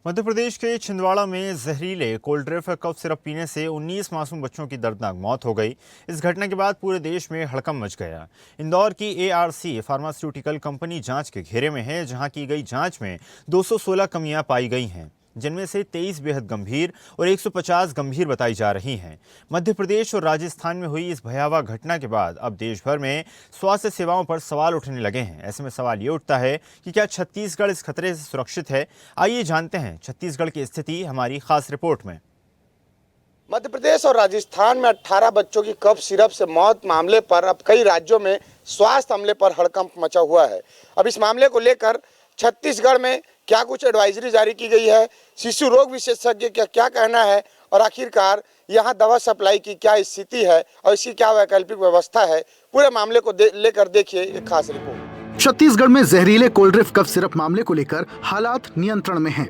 मध्य प्रदेश के छिंदवाड़ा में जहरीले कोल्ड ड्रिंक कफ सिरप पीने से 19 मासूम बच्चों की दर्दनाक मौत हो गई। इस घटना के बाद पूरे देश में हड़कंप मच गया। इंदौर की एआरसी फार्मास्यूटिकल कंपनी जांच के घेरे में है, जहां की गई जांच में 216 कमियां पाई गई हैं, जिनमें से 23 बेहद गंभीर और 150 गंभीर बताई जा रही हैं। मध्य प्रदेश और राजस्थान में हुई इस भयावह घटना के बाद अब देश भर में स्वास्थ्य सेवाओं पर सवाल उठने लगे हैं। ऐसे में सवाल ये उठता है कि क्या छत्तीसगढ़ इस खतरे से सुरक्षित है? आइए जानते हैं छत्तीसगढ़ की स्थिति हमारी खास रिपोर्ट में। मध्य प्रदेश और राजस्थान में 18 बच्चों की कफ सिरप से मौत मामले पर अब कई राज्यों में स्वास्थ्य अमले पर हड़कंप मचा हुआ है। अब इस मामले को लेकर छत्तीसगढ़ में क्या कुछ एडवाइजरी जारी की गई है, शिशु रोग विशेषज्ञ का क्या कहना है और आखिरकार यहाँ दवा सप्लाई की क्या स्थिति है और इसकी क्या वैकल्पिक व्यवस्था है, पूरे मामले को लेकर देखिए एक खास रिपोर्ट। छत्तीसगढ़ में जहरीले कोल्ड ड्रिंक कफ सिरप मामले को लेकर हालात नियंत्रण में हैं।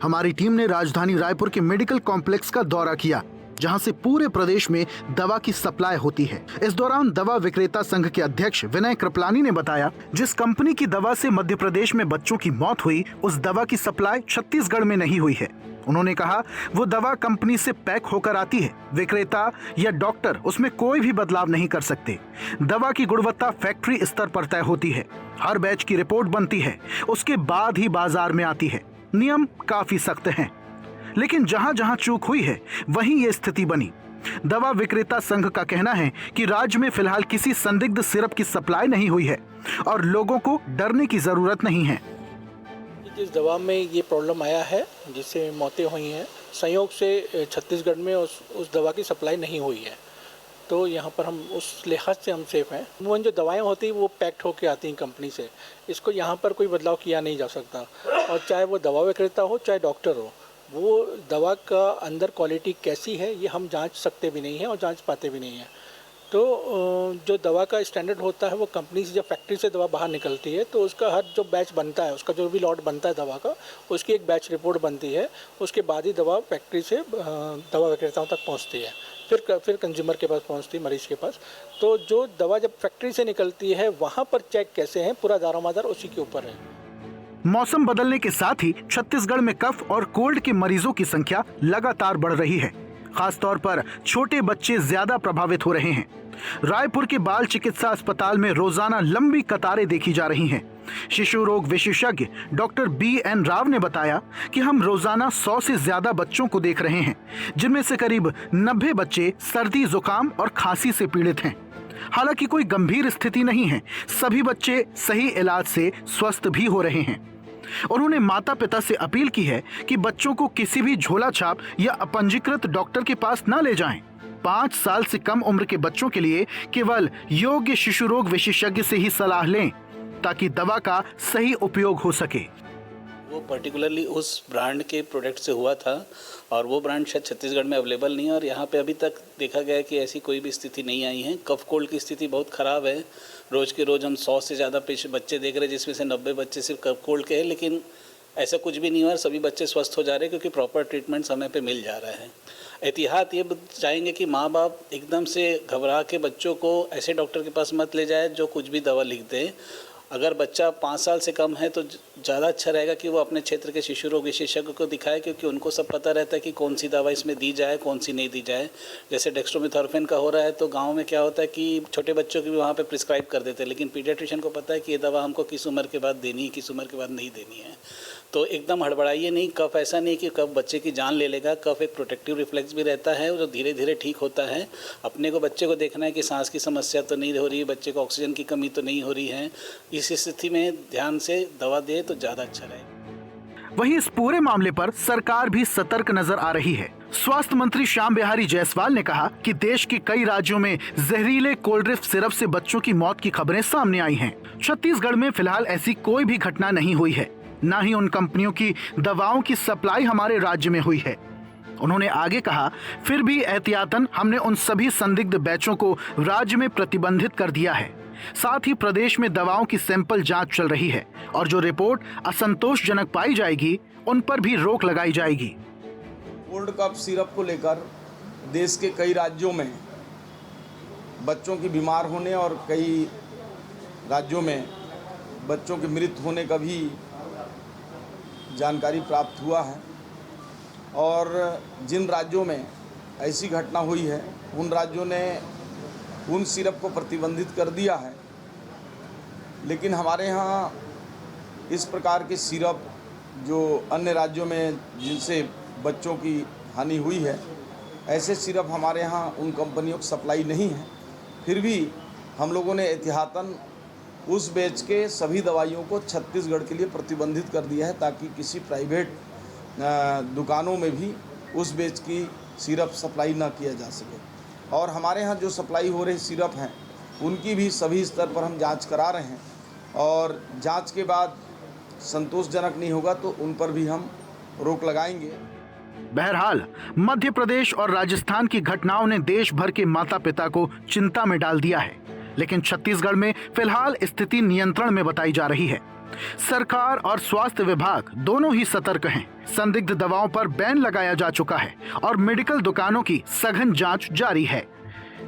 हमारी टीम ने राजधानी रायपुर के मेडिकल कॉम्प्लेक्स का दौरा किया, जहां से पूरे प्रदेश में दवा की सप्लाई होती है। इस दौरान दवा विक्रेता संघ के अध्यक्ष विनय कृपलानी ने बताया, जिस कंपनी की दवा से मध्य प्रदेश में बच्चों की मौत हुई, उस दवा की सप्लाई छत्तीसगढ़ में नहीं हुई है। उन्होंने कहा, वो दवा कंपनी से पैक होकर आती है, विक्रेता या डॉक्टर उसमें कोई भी बदलाव नहीं कर सकते। दवा की गुणवत्ता फैक्ट्री स्तर पर तय होती है, हर बैच की रिपोर्ट बनती है, उसके बाद ही बाजार में आती है। नियम काफी सख्त हैं, लेकिन जहां जहां चूक हुई है वहीं ये स्थिति बनी। दवा विक्रेता संघ का कहना है कि राज्य में फिलहाल किसी संदिग्ध सिरप की सप्लाई नहीं हुई है और लोगों को डरने की जरूरत नहीं है। जिस दवा में ये प्रॉब्लम आया है, जिससे मौतें हुई हैं, संयोग से छत्तीसगढ़ में उस दवा की सप्लाई नहीं हुई है, तो यहाँ पर हम उस लिहाज से हम सेफ हैं। वो जो दवाएं होती हैं वो पैक्ड होके आती हैं कंपनी से, इसको यहाँ पर कोई बदलाव किया नहीं जा सकता। और चाहे वो दवा विक्रेता हो चाहे डॉक्टर हो, वो दवा का अंदर क्वालिटी कैसी है ये हम जांच सकते भी नहीं हैं और जांच पाते भी नहीं हैं। तो जो दवा का स्टैंडर्ड होता है वो कंपनी से, जब फैक्ट्री से दवा बाहर निकलती है तो उसका हर जो बैच बनता है, उसका जो भी लॉट बनता है दवा का, उसकी एक बैच रिपोर्ट बनती है। उसके बाद ही दवा फैक्ट्री से दवा विक्रेताओं तक पहुंचती है, फिर कंज्यूमर के पास पहुंचती है, मरीज के पास। तो जो दवा जब फैक्ट्री से निकलती है वहाँ पर चेक कैसे हैं, पूरा दारोमदार उसी के ऊपर है। मौसम बदलने के साथ ही छत्तीसगढ़ में कफ और कोल्ड के मरीजों की संख्या लगातार बढ़ रही है। खासतौर पर छोटे बच्चे ज्यादा प्रभावित हो रहे हैं। रायपुर के बाल चिकित्सा अस्पताल में रोजाना लंबी कतारें देखी जा रही हैं। शिशु रोग विशेषज्ञ डॉक्टर BN राव ने बताया कि हम रोजाना 100 से ज्यादा बच्चों को देख रहे हैं, जिनमें से करीब 90 बच्चे सर्दी, जुकाम और खांसी से पीड़ित हैं। हालांकि कोई गंभीर स्थिति नहीं है, सभी बच्चे सही इलाज से स्वस्थ भी हो रहे हैं। उन्होंने माता पिता से अपील की है कि बच्चों को किसी भी झोला छाप या अपंजीकृत डॉक्टर के पास न ले जाएं। 5 साल से कम उम्र के बच्चों के लिए केवल योग्य शिशु रोग विशेषज्ञ से ही सलाह लें, ताकि दवा का सही उपयोग हो सके। वो पर्टिकुलरली उस ब्रांड के प्रोडक्ट से हुआ था और वो ब्रांड शायद छत्तीसगढ़ में अवेलेबल नहीं है और यहाँ पे अभी तक देखा गया है कि ऐसी कोई भी स्थिति नहीं आई है। कफ कोल्ड की स्थिति बहुत ख़राब है। रोज़ के रोज़ हम 100 से ज़्यादा बच्चे देख रहे हैं, जिसमें से 90 बच्चे सिर्फ कफ कोल्ड के हैं, लेकिन ऐसा कुछ भी नहीं हुआ। सभी बच्चे स्वस्थ हो जा रहे हैं क्योंकि प्रॉपर ट्रीटमेंट समय पे मिल जा रहा है। एहतियात ये चाहेंगे कि माँ बाप एकदम से घबरा के बच्चों को ऐसे डॉक्टर के पास मत ले जाए जो कुछ भी दवा लिख दे। अगर बच्चा 5 साल से कम है तो ज़्यादा अच्छा रहेगा कि वो अपने क्षेत्र के शिशु रोग विशेषज्ञ को दिखाए, क्योंकि उनको सब पता रहता है कि कौन सी दवा इसमें दी जाए, कौन सी नहीं दी जाए। जैसे डेक्स्ट्रोमेथोर्फिन का हो रहा है तो गांव में क्या होता है कि छोटे बच्चों की भी वहाँ पे प्रिस्क्राइब कर देते हैं, लेकिन पीडियाट्रिशियन को पता है कि ये दवा हमको किस उम्र के बाद देनी है, किस उम्र के बाद नहीं देनी है। तो एकदम हड़बड़ाइए नहीं। कफ ऐसा नहीं कि कफ बच्चे की जान ले लेगा। कफ एक प्रोटेक्टिव रिफ्लेक्स भी रहता है जो धीरे धीरे ठीक होता है। अपने को बच्चे को देखना है कि सांस की समस्या तो नहीं हो रही है, बच्चे को ऑक्सीजन की कमी तो नहीं हो रही है। इस स्थिति में ध्यान से दवा दे तो ज़्यादा अच्छा रहेगा। वहीं इस पूरे मामले पर सरकार भी सतर्क नजर आ रही है। स्वास्थ्य मंत्री श्याम बिहारी जायसवाल ने कहा कि देश के कई राज्यों में जहरीले कोल्ड ड्रिंक सिरप से बच्चों की मौत की खबरें सामने आई हैं। छत्तीसगढ़ में फिलहाल ऐसी कोई भी घटना नहीं हुई है, न ही उन कंपनियों की दवाओं की सप्लाई हमारे राज्य में हुई है। उन्होंने आगे कहा, फिर भी एहतियातन हमने उन सभी संदिग्ध बैचों को राज्य में प्रतिबंधित कर दिया है। साथ ही प्रदेश में दवाओं की सैंपल जांच चल रही है और जो रिपोर्ट असंतोषजनक पाई जाएगी उन पर भी रोक लगाई जाएगी। कोल्ड कफ सिरप को लेकर देश के कई राज्यों में बच्चों की बीमार होने और कई राज्यों में बच्चों की मृत्यु होने का भी जानकारी प्राप्त हुआ है। और जिन राज्यों में ऐसी घटना हुई है उन राज्यों ने उन सिरप को प्रतिबंधित कर दिया है, लेकिन हमारे यहाँ इस प्रकार के सिरप जो अन्य राज्यों में जिनसे बच्चों की हानि हुई है, ऐसे सिरप हमारे यहाँ उन कंपनियों को सप्लाई नहीं है। फिर भी हम लोगों ने एहतियातन उस बैच के सभी दवाइयों को छत्तीसगढ़ के लिए प्रतिबंधित कर दिया है, ताकि किसी प्राइवेट दुकानों में भी उस बैच की सिरप सप्लाई ना किया जा सके। और हमारे यहाँ जो सप्लाई हो रही सिरप हैं उनकी भी सभी स्तर पर हम जांच करा रहे हैं, और जांच के बाद संतोषजनक नहीं होगा तो उन पर भी हम रोक लगाएंगे। बहरहाल मध्य प्रदेश और राजस्थान की घटनाओं ने देश भर के माता पिता को चिंता में डाल दिया है, लेकिन छत्तीसगढ़ में फिलहाल स्थिति नियंत्रण में बताई जा रही है। सरकार और स्वास्थ्य विभाग दोनों ही सतर्क हैं। संदिग्ध दवाओं पर बैन लगाया जा चुका है और मेडिकल दुकानों की सघन जांच जारी है।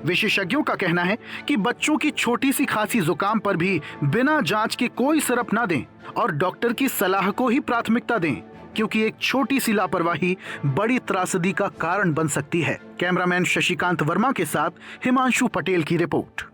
विशेषज्ञों का कहना है कि बच्चों की छोटी सी खांसी जुकाम पर भी बिना जांच के कोई सिरप ना दें और डॉक्टर की सलाह को ही प्राथमिकता दें, क्योंकि एक छोटी सी लापरवाही बड़ी त्रासदी का कारण बन सकती है। कैमरामैन शशिकांत वर्मा के साथ हिमांशु पटेल की रिपोर्ट।